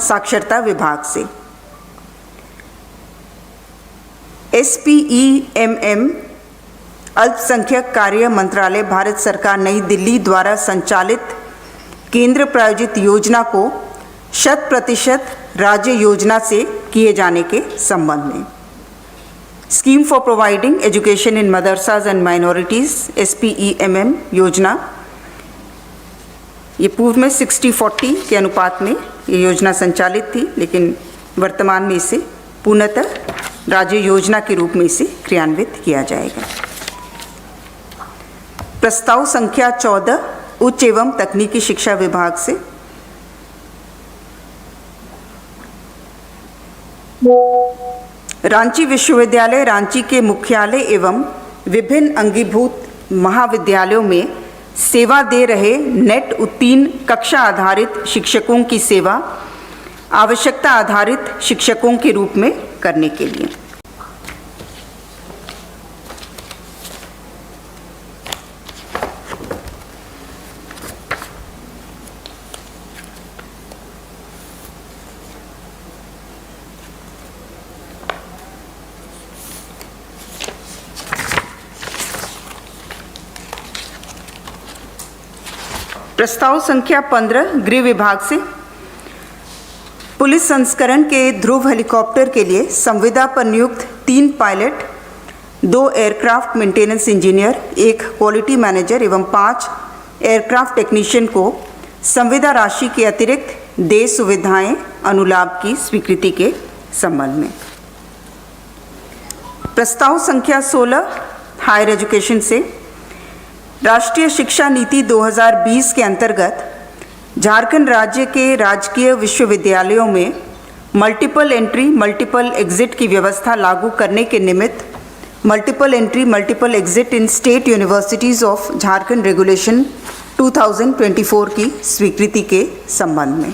साक्षरता विभाग से। SPEMM अल्पसंख्यक कार्य मंत्रालय भारत सरकार नई दिल्ली द्वारा संचालित केंद्र प्रायोजित योजना को 100% राज्य योजना से किए जाने के संबंध में। Scheme for providing education in मदरसाज and minorities SPEMM योजना, ये पूर्व में 60-40 के अनुपात में ये योजना संचालित थी, लेकिन वर्तमान में इसे पूर्णतः राज्य योजना के रूप में इसे क्रियान्वित किया जाएगा। प्रस्ताव संख्या 14 उच्च एवं तकनीकी शिक्षा विभाग से। रांची विश्वविद्यालय रांची के मुख्यालय एवं विभिन्न अंगीभूत महाविद्यालयों में सेवा दे रहे नेट उत्तीर्ण कक्षा आधारित शिक्षकों की सेवा आवश्यकता आधारित शिक्षकों के रूप में करने के लिए प्रस्ताव संख्या 15 गृह विभाग से। पुलिस संस्करण के ध्रुव हेलीकॉप्टर के लिए संविदा पर नियुक्त 3 pilot, 2 aircraft maintenance engineer, 1 quality manager एवं 5 एयरक्राफ्ट टेक्नीशियन को संविदा राशि के अतिरिक्त देय सुविधाएं अनुलाभ की स्वीकृति के संबंध में। प्रस्ताव संख्या 16 हायर एजुकेशन से। राष्ट्रीय शिक्षा नीति 2020 के अंतर्गत झारखंड राज्य के राजकीय विश्वविद्यालयों में मल्टीपल एंट्री मल्टीपल एग्जिट की व्यवस्था लागू करने के निमित्त multiple entry multiple exit in state universities of Jharkhand regulation 2024 की स्वीकृति के संबंध में।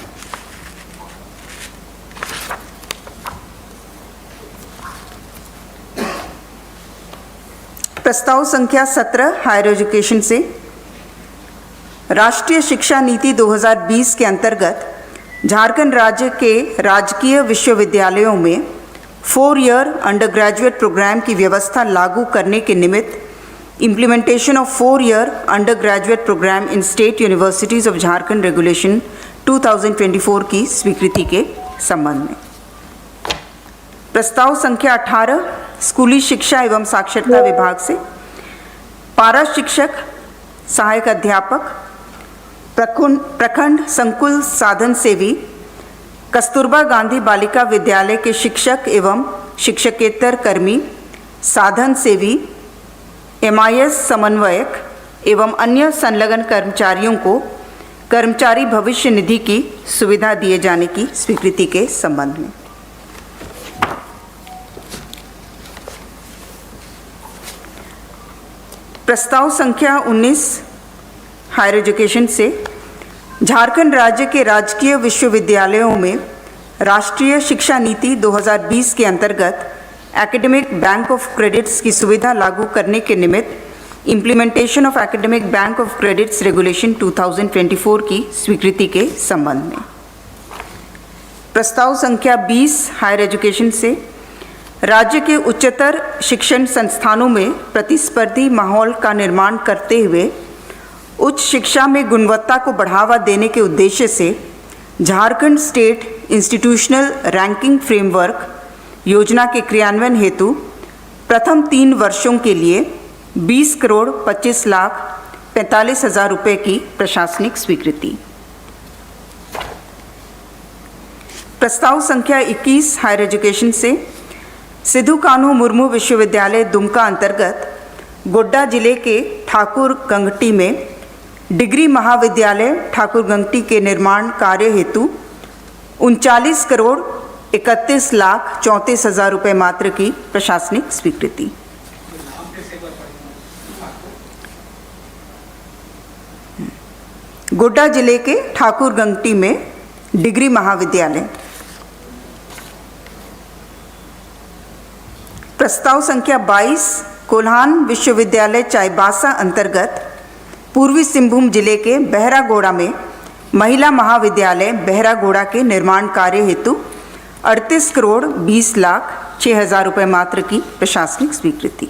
प्रस्ताव संख्या 17 हायर एजुकेशन से। राष्ट्रीय शिक्षा नीति 2020 के अंतर्गत झारखंड राज्य के राजकीय विश्वविद्यालयों में 4 ईयर अंडर ग्रेजुएट प्रोग्राम की व्यवस्था लागू करने के निमित्त implementation of 4 year under graduate programme in state universities of Jharkhand regulation 2024 की स्वीकृति के संबंध में। प्रस्ताव संख्या 18 स्कूली शिक्षा एवं साक्षरता विभाग से। पारा शिक्षक, सहायक अध्यापक, प्रखंड संकुल साधन सेवी, कस्तूरबा गांधी बालिका विद्यालय के शिक्षक एवं शिक्षकेतर कर्मी, साधन सेवी, MIS समन्वयक एवं अन्य संलग्न कर्मचारियों को कर्मचारी भविष्य निधि की सुविधा दिए जाने की स्वीकृति के संबंध में। प्रस्ताव संख्या 19 हायर एजुकेशन से। झारखंड राज्य के राजकीय विश्वविद्यालयों में राष्ट्रीय शिक्षा नीति 2020 के अंतर्गत एकेडमिक बैंक ऑफ क्रेडिट्स की सुविधा लागू करने के निमित्त implementation of academic bank of credits regulation 2024 की स्वीकृति के संबंध में। प्रस्ताव संख्या 20 हायर एजुकेशन से। राज्य के उच्चतर शिक्षण संस्थानों में प्रतिस्पर्धी माहौल का निर्माण करते हुए उच्च शिक्षा में गुणवत्ता को बढ़ावा देने के उद्देश्य से Jharkhand state institutional ranking framework योजना के क्रियान्वयन हेतु प्रथम 3 वर्षों के लिए 20,25,45,000 रुपये की प्रशासनिक स्वीकृति। प्रस्ताव संख्या 21 हायर एजुकेशन से। सिद्धू कान्हू मुर्मू विश्वविद्यालय दुमका अंतर्गत गोड्डा जिले के ठाकुर गंगटी में डिग्री महाविद्यालय ठाकुर गंगटी के निर्माण कार्य हेतु 39,31,34,000 रुपये मात्र की प्रशासनिक स्वीकृति। गोड्डा जिले के ठाकुर गंगटी में डिग्री महाविद्यालय। प्रस्ताव संख्या 22 कोल्हान विश्वविद्यालय चाईबासा अंतर्गत पूर्वी सिंहभूम जिले के बहरागोड़ा में महिला महाविद्यालय बहरागोड़ा के निर्माण कार्य हेतु 38,20,06,000 रुपये मात्र की प्रशासनिक स्वीकृति।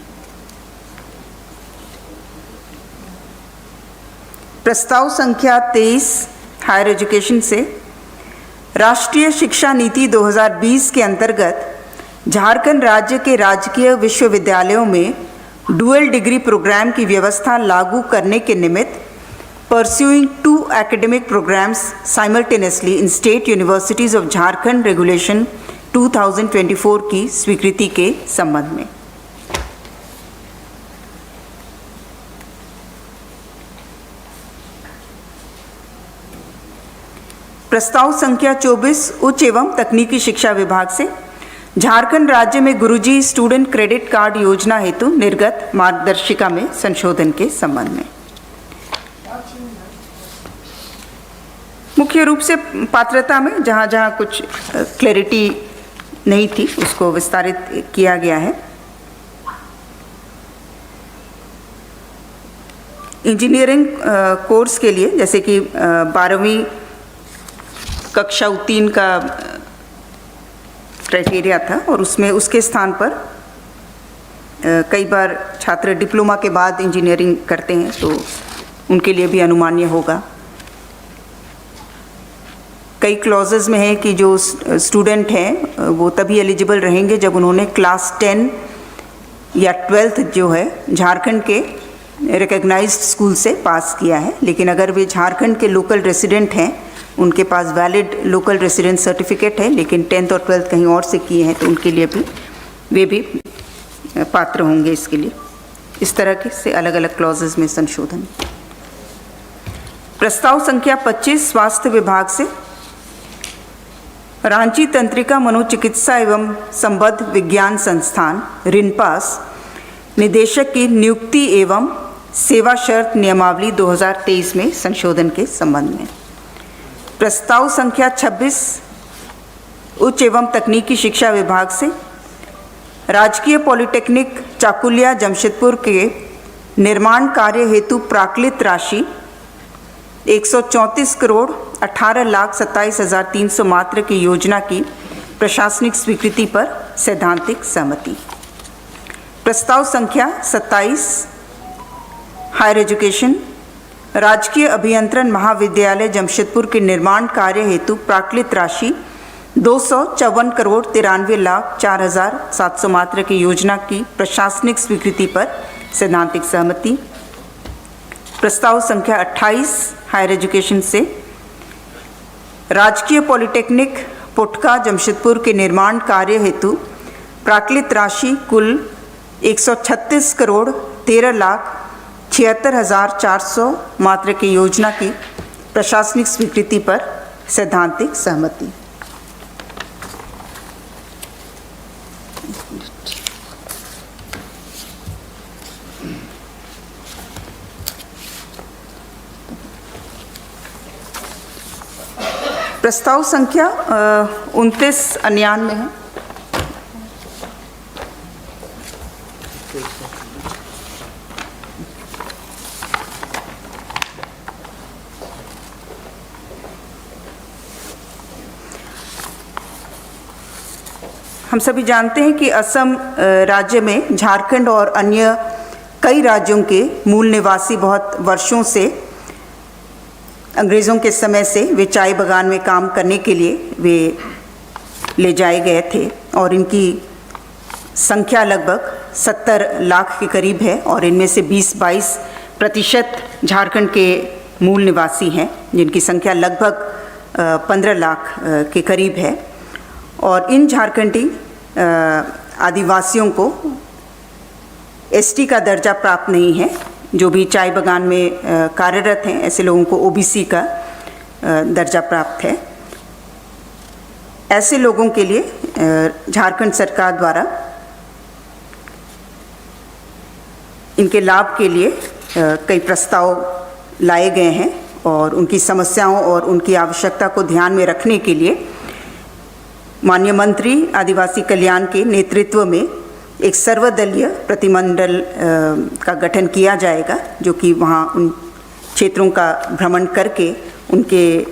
प्रस्ताव संख्या 23 हायर एजुकेशन से राष्ट्रीय शिक्षा नीति 2020 के अंतर्गत झारखंड राज्य के राजकीय विश्वविद्यालयों में डुअल डिग्री प्रोग्राम की व्यवस्था लागू करने के निमित्त pursuing 2 academic programs simultaneously in state universities of Jharkhand Regulation 2024 की स्वीकृति के संबंध में। प्रस्ताव संख्या 24 उच्च एवं तकनीकी शिक्षा विभाग से झारखंड राज्य में गुरुजी स्टूडेंट क्रेडिट कार्ड योजना हेतु निर्गत मार्गदर्शिका में संशोधन के संबंध में। मुख्य रूप से पात्रता में जहाँ जहाँ कुछ क्लैरिटी नहीं थी उसको विस्तारित किया गया है। इंजीनियरिंग कोर्स के लिए जैसे कि 12वीं कक्षा उत्तीर्ण का क्राइटेरिया था और उसमें उसके स्थान पर कई बार छात्र डिप्लोमा के बाद इंजीनियरिंग करते हैं तो उनके लिए भी अनुमान्य होगा। कई क्लॉजेज में है कि जो स्टूडेंट हैं वो तभी एलिजिबल रहेंगे जब उन्होंने क्लास 10 या 12th जो है झारखंड के रिकग्नाइज्ड स्कूल से पास किया है, लेकिन अगर वे झारखंड के लोकल रेसिडेंट हैं, उनके पास वैलिड लोकल रेसिडेंस सर्टिफिकेट है लेकिन 10th और 12th कहीं और से किए हैं तो उनके लिए भी वे भी पात्र होंगे इसके लिए। इस तरह के से अलग अलग क्लॉजेज में संशोधन। प्रस्ताव संख्या 25 स्वास्थ्य विभाग से रांची तंत्रिका मनोचिकित्सा एवं संबद्ध विज्ञान संस्थान रिनपास निदेशक की नियुक्ति एवं सेवा शर्त नियमावली 2023 में संशोधन के संबंध में। प्रस्ताव संख्या 26 उच्च एवं तकनीकी शिक्षा विभाग से राजकीय पॉलिटेक्निक चाकुलिया जमशेदपुर के निर्माण कार्य हेतु प्राक्कलित राशि 134,18,27,300 मात्र की योजना की प्रशासनिक स्वीकृति पर सैद्धांतिक सहमति। प्रस्ताव संख्या 27 हायर एजुकेशन राजकीय अभियंत्रण महाविद्यालय जमशेदपुर के निर्माण कार्य हेतु प्राक्कलित राशि 254,93,04,700 मात्र की योजना की प्रशासनिक स्वीकृति पर सैद्धांतिक सहमति। प्रस्ताव संख्या 28 हायर एजुकेशन से राजकीय पॉलिटेक्निक पुटका जमशेदपुर के निर्माण कार्य हेतु प्राक्कलित राशि कुल 136,13,76,400 मात्र की योजना की प्रशासनिक स्वीकृति पर सैद्धांतिक सहमति। प्रस्ताव संख्या 29 अन्यान में है। हम सभी जानते हैं कि असम राज्य में झारखंड और अन्य कई राज्यों के मूल निवासी बहुत वर्षों से अंग्रेज़ों के समय से वे चाय बागान में काम करने के लिए वे ले जाए गए थे और इनकी संख्या लगभग 70 लाख के करीब है और इनमें से 20-22% झारखंड के मूल निवासी हैं जिनकी संख्या लगभग 15 लाख के करीब है। और इन झारखंडी आदिवासियों को एसटी का दर्जा प्राप्त नहीं है। जो भी चाय बागान में कार्यरत हैं ऐसे लोगों को ओबीसी का दर्जा प्राप्त है। ऐसे लोगों के लिए झारखंड सरकार द्वारा इनके लाभ के लिए कई प्रस्ताव लाए गए हैं और उनकी समस्याओं और उनकी आवश्यकता को ध्यान में रखने के लिए माननीय मंत्री आदिवासी कल्याण के नेतृत्व में एक सर्वदलीय प्रतिमंडल का गठन किया जाएगा जो कि वहाँ उन क्षेत्रों का भ्रमण करके उनके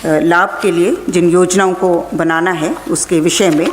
लाभ के लिए जिन योजनाओं को बनाना है उसके विषय में